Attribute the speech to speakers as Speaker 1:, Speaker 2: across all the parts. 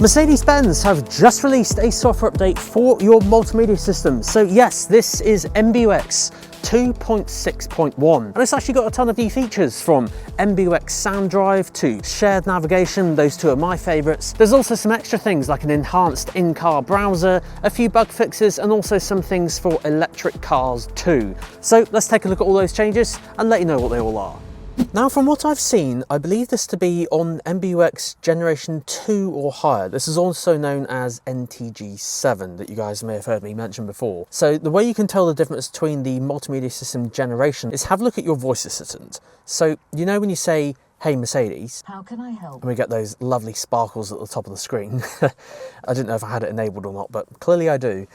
Speaker 1: Mercedes-Benz have just released a software update for your multimedia system. So yes, this is MBUX 2.6.1, and it's actually got a ton of new features, from MBUX sound drive to shared navigation. Those two are my favorites. There's also some extra things like an enhanced in-car browser, a few bug fixes, and also some things for electric cars too. So let's take a look at all those changes and let you know what they all are. Now, from what I've seen, I believe this to be on MBUX Generation 2 or higher. This is also known as NTG7, that you guys may have heard me mention before. So the way you can tell the difference between the multimedia system generation is have a look at your voice assistant. So you know when you say, "Hey Mercedes,
Speaker 2: how can I help?"
Speaker 1: and we get those lovely sparkles at the top of the screen. I didn't know if I had it enabled or not, but clearly I do.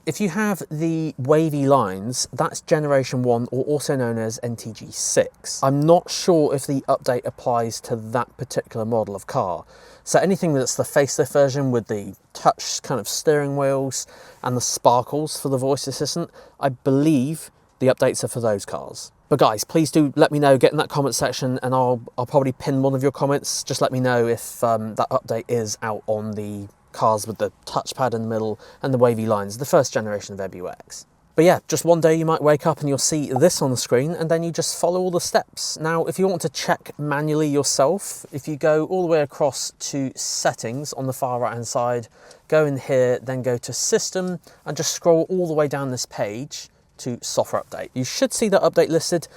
Speaker 1: If you have the wavy lines, that's Generation 1, or also known as NTG6. I'm not sure if the update applies to that particular model of car. So anything that's the facelift version with the touch kind of steering wheels and the sparkles for the voice assistant, I believe the updates are for those cars. But guys, please do let me know, get in that comment section, and I'll probably pin one of your comments. Just let me know if that update is out on the cars with the touchpad in the middle and the wavy lines, the first generation of MBUX. But yeah, just one day you might wake up and you'll see this on the screen, and then you just follow all the steps. Now, if you want to check manually yourself, if you go all the way across to settings on the far right hand side, go in here, then go to system, and just scroll all the way down this page to software update. You should see that update listed.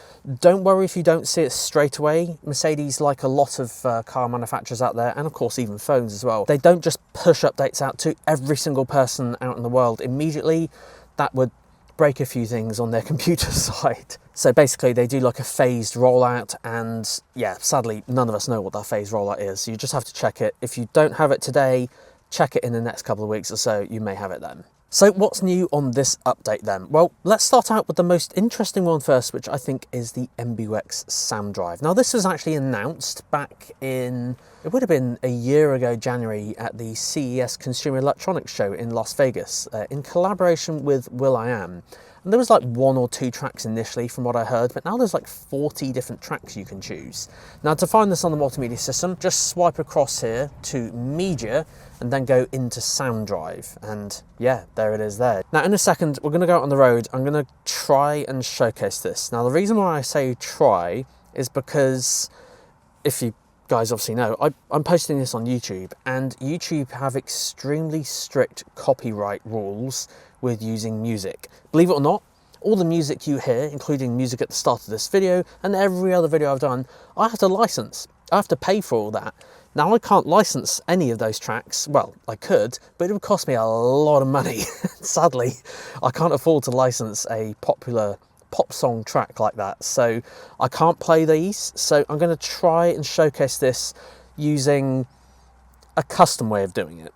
Speaker 1: Don't worry if you don't see it straight away. Mercedes, like a lot of car manufacturers out there, and of course even phones as well, they don't just push updates out to every single person out in the world immediately. That would break a few things on their computer side. So basically they do like a phased rollout, and yeah, sadly none of us know what that phased rollout is. So you just have to check it. If you don't have it today, check it in the next couple of weeks or so, you may have it then. So what's new on this update then? Well, let's start out with the most interesting one first, which I think is the MBUX sound drive. Now, this was actually announced back in, it would have been a year ago, January, at the CES Consumer Electronics Show in Las Vegas, in collaboration with will.i.am. And there was like 1 or 2 tracks initially from what I heard, but now there's like 40 different tracks you can choose. Now, to find this on the multimedia system, just swipe across here to media and then go into sound drive. And yeah, there it is there. Now, in a second, we're gonna go out on the road. I'm gonna try and showcase this. Now, the reason why I say try is because, if you guys obviously know, I'm posting this on YouTube, and YouTube have extremely strict copyright rules with using music. Believe it or not, all the music you hear, including music at the start of this video and every other video I've done, I have to license. I have to pay for all that. Now, I can't license any of those tracks. Well, I could, but it would cost me a lot of money. Sadly, I can't afford to license a popular pop song track like that. So I can't play these. So I'm going to try and showcase this using a custom way of doing it.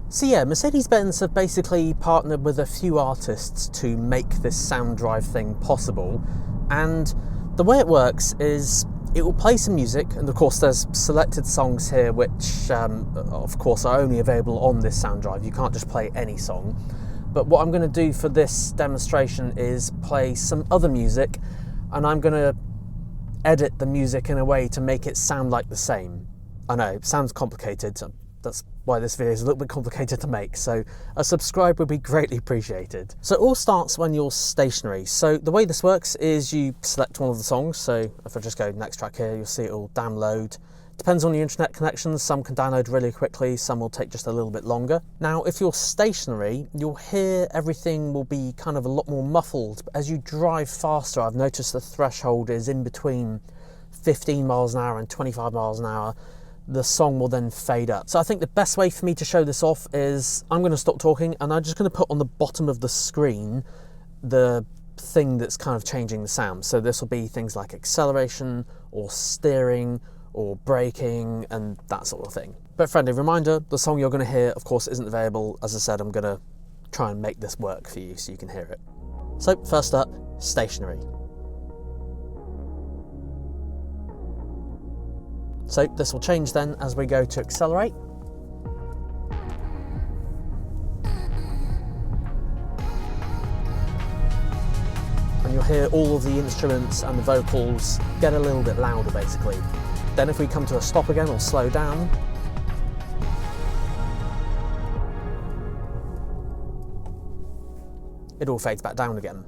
Speaker 1: So yeah, Mercedes-Benz have basically partnered with a few artists to make this sound drive thing possible. And the way it works is it will play some music, and of course there's selected songs here which of course are only available on this sound drive. You can't just play any song. But what I'm going to do for this demonstration is play some other music, and I'm going to edit the music in a way to make it sound like the same. I know, it sounds complicated. That's why this video is a little bit complicated to make, so a subscribe would be greatly appreciated. So it all starts when you're stationary. So the way this works is you select one of the songs. So if I just go next track here, you'll see it will download. Depends on your internet connections. Some can download really quickly, some will take just a little bit longer. Now, if you're stationary, you'll hear everything will be kind of a lot more muffled. But as you drive faster, I've noticed the threshold is in between 15 miles an hour and 25 miles an hour. The song will then fade up. So I think the best way for me to show this off is I'm going to stop talking, and I'm just going to put on the bottom of the screen the thing that's kind of changing the sound. So this will be things like acceleration or steering or braking and that sort of thing. But friendly reminder, the song you're going to hear, of course, isn't available. As I said, I'm going to try and make this work for you so you can hear it. So first up, stationary. So this will change then as we go to accelerate. And you'll hear all of the instruments and the vocals get a little bit louder basically. Then if we come to a stop again or slow down, it all fades back down again.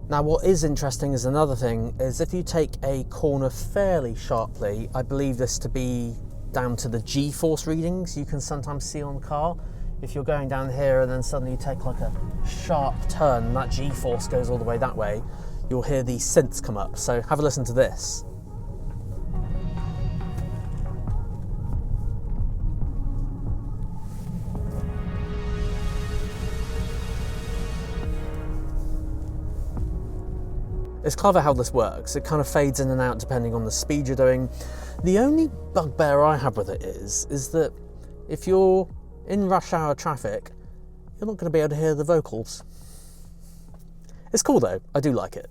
Speaker 1: Now what is interesting is another thing, is if you take a corner fairly sharply, I believe this to be down to the G-force readings you can sometimes see on the car. If you're going down here and then suddenly you take like a sharp turn and that G-force goes all the way that way, you'll hear these synths come up. So have a listen to this. It's clever how this works. It kind of fades in and out depending on the speed you're doing. The only bugbear I have with it is that if you're in rush hour traffic, you're not going to be able to hear the vocals. It's cool though, I do like it.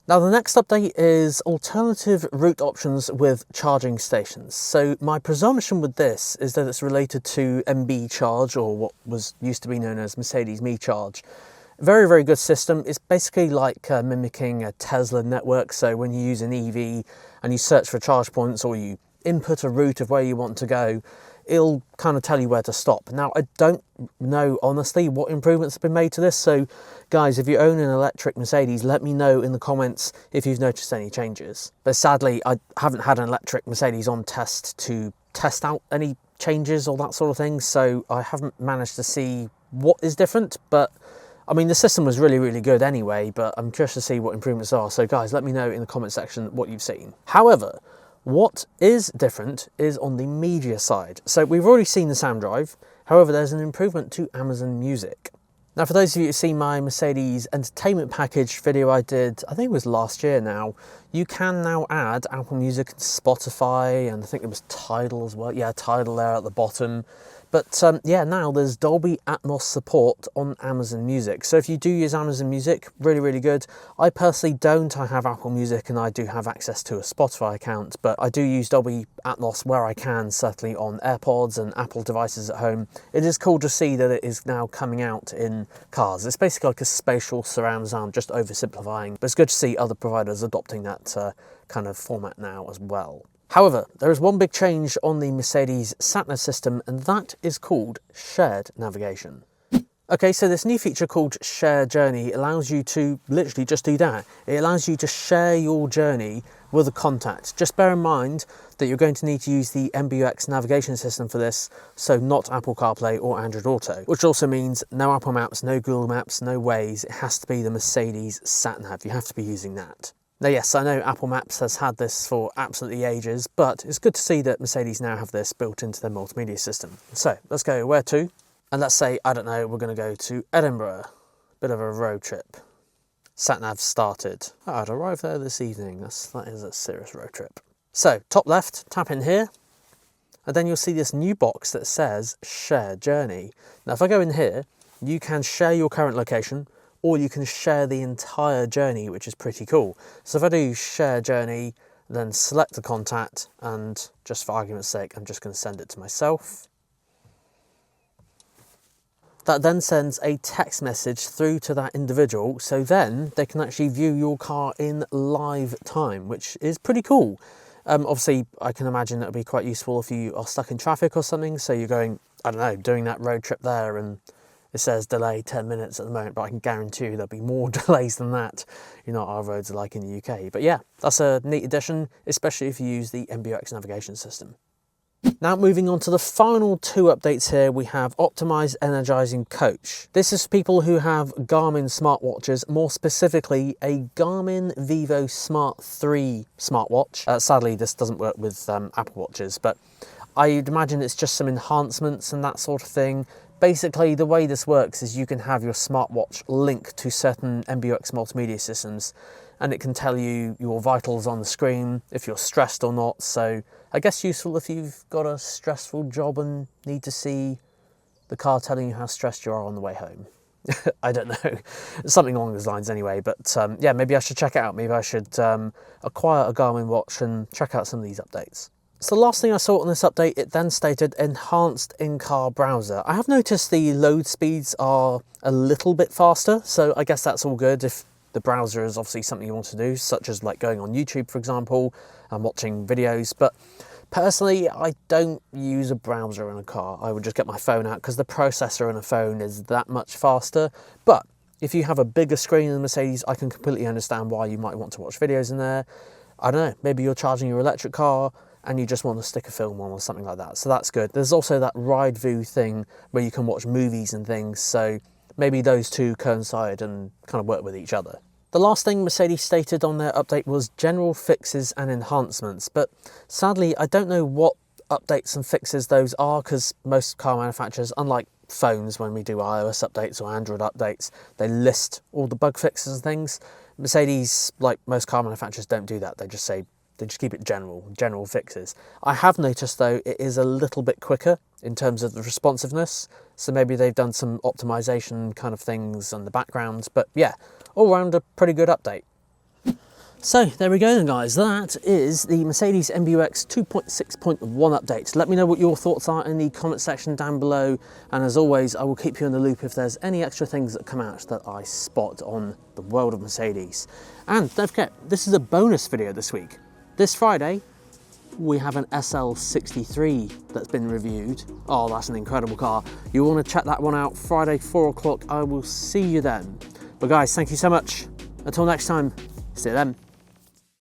Speaker 1: Now the next update is alternative route options with charging stations. So my presumption with this is that it's related to MB Charge, or what was used to be known as Mercedes Me Charge. Very, very good system. It's basically like mimicking a Tesla network. So when you use an EV and you search for charge points, or you input a route of where you want to go, it'll kind of tell you where to stop. Now, I don't know, honestly, what improvements have been made to this. So guys, if you own an electric Mercedes, let me know in the comments if you've noticed any changes. But sadly, I haven't had an electric Mercedes on test to test out any changes or that sort of thing. So I haven't managed to see what is different, but I mean, the system was really, really good anyway, but I'm curious to see what improvements are. So guys, let me know in the comment section what you've seen. However, what is different is on the media side. So we've already seen the sound drive. However, there's an improvement to Amazon Music. Now, for those of you who've seen my Mercedes entertainment package video I did, I think it was last year now, you can now add Apple Music and Spotify, and I think there was Tidal as well. Yeah, Tidal there at the bottom. But yeah, now there's Dolby Atmos support on Amazon Music. So if you do use Amazon Music, really, really good. I personally don't. I have Apple Music and I do have access to a Spotify account, but I do use Dolby Atmos where I can, certainly on AirPods and Apple devices at home. It is cool to see that it is now coming out in cars. It's basically like a spatial surround sound, just oversimplifying, but it's good to see other providers adopting that kind of format now as well. However, there is one big change on the Mercedes sat-nav system, and that is called shared navigation. Okay, so this new feature called Share Journey allows you to literally just do that. It allows you to share your journey with a contact. Just bear in mind that you're going to need to use the MBUX navigation system for this, so not Apple CarPlay or Android Auto, which also means no Apple Maps, no Google Maps, no Waze. It has to be the Mercedes sat-nav. You have to be using that. Now yes, I know Apple Maps has had this for absolutely ages, but it's good to see that Mercedes now have this built into their multimedia system. So let's go where to? And let's say, I don't know, we're going to go to Edinburgh. Bit of a road trip. Sat-nav started. Oh, I'd arrive there this evening. That is a serious road trip. So top left, tap in here, and then you'll see this new box that says Share Journey. Now if I go in here, you can share your current location, or you can share the entire journey, which is pretty cool. So if I do Share Journey, then select the contact, and just for argument's sake, I'm just going to send it to myself. That then sends a text message through to that individual, so then they can actually view your car in live time, which is pretty cool. Obviously, I can imagine that would be quite useful if you are stuck in traffic or something, so you're going, I don't know, doing that road trip there, and it says delay 10 minutes at the moment, but I can guarantee you there'll be more delays than that. You know what our roads are like in the UK. But yeah, that's a neat addition, especially if you use the MBUX navigation system. Now moving on to the final two updates here, we have Optimized Energizing Coach. This is for people who have Garmin smartwatches, more specifically a Garmin Vivo Smart 3 smartwatch. Sadly, this doesn't work with Apple Watches, but I'd imagine it's just some enhancements and that sort of thing. Basically, the way this works is you can have your smartwatch linked to certain MBUX multimedia systems, and it can tell you your vitals on the screen, if you're stressed or not. So I guess useful if you've got a stressful job and need to see the car telling you how stressed you are on the way home. I don't know, something along those lines anyway. But yeah, maybe I should check it out. Maybe I should acquire a Garmin watch and check out some of these updates. So the last thing I saw on this update, it then stated enhanced in-car browser. I have noticed the load speeds are a little bit faster, so I guess that's all good if the browser is obviously something you want to do, such as like going on YouTube, for example, and watching videos. But personally, I don't use a browser in a car. I would just get my phone out because the processor in a phone is that much faster. But If you have a bigger screen than the Mercedes, I can completely understand why you might want to watch videos in there. I don't know, maybe you're charging your electric car and you just want to stick a film on or something like that. So that's good. There's also that ride view thing where you can watch movies and things. So maybe those two coincide and kind of work with each other. The last thing Mercedes stated on their update was general fixes and enhancements. But sadly, I don't know what updates and fixes those are, because most car manufacturers, unlike phones when we do iOS updates or Android updates, they list all the bug fixes and things. Mercedes, like most car manufacturers, don't do that. They just keep it general fixes. I have noticed though it is a little bit quicker in terms of the responsiveness, so maybe they've done some optimization kind of things on the background, but yeah, all round a pretty good update. So there we go then guys, that is the Mercedes MBUX 2.6.1 update. Let me know what your thoughts are in the comment section down below, and as always I will keep you in the loop if there's any extra things that come out that I spot on the world of Mercedes. And don't forget, this is a bonus video this week. This Friday we have an SL63 that's been reviewed. Oh, that's an incredible car. You want to check that one out, Friday 4 o'clock. I will see you then. But guys, thank you so much. Until next time, see you then.